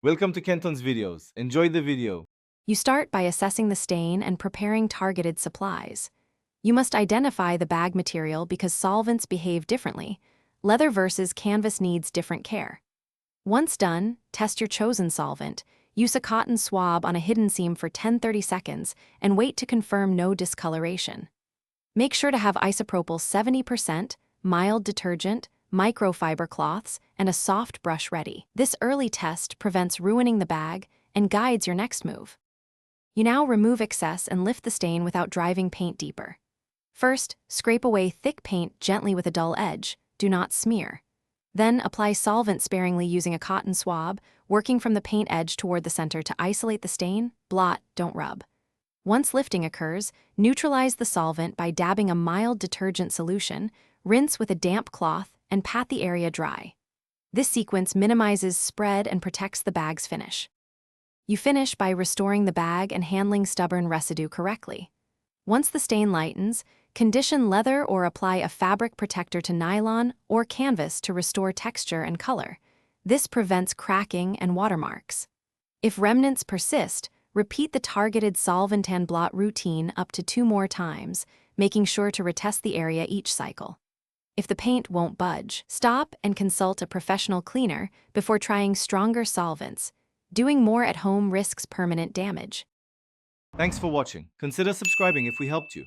Welcome to Kenton's videos. Enjoy the video. You start by assessing the stain and preparing targeted supplies. You must identify the bag material because solvents behave differently. Leather versus canvas needs different care. Once done, test your chosen solvent. Use a cotton swab on a hidden seam for 10-30 seconds and wait to confirm no discoloration. Make sure to have isopropyl 70%, mild detergent, microfiber cloths, and a soft brush ready. This early test prevents ruining the bag and guides your next move. You now remove excess and lift the stain without driving paint deeper. First, scrape away thick paint gently with a dull edge. Do not smear. Then apply solvent sparingly using a cotton swab, working from the paint edge toward the center to isolate the stain. Blot, don't rub. Once lifting occurs, neutralize the solvent by dabbing a mild detergent solution, rinse with a damp cloth, and pat the area dry. This sequence minimizes spread and protects the bag's finish. You finish by restoring the bag and handling stubborn residue correctly. Once the stain lightens, condition leather or apply a fabric protector to nylon or canvas to restore texture and color. This prevents cracking and watermarks. If remnants persist, repeat the targeted solvent and blot routine up to 2 more times, making sure to retest the area each cycle. If the paint won't budge, stop and consult a professional cleaner before trying stronger solvents. Doing more at home risks permanent damage. Thanks for watching. Consider subscribing if we helped you.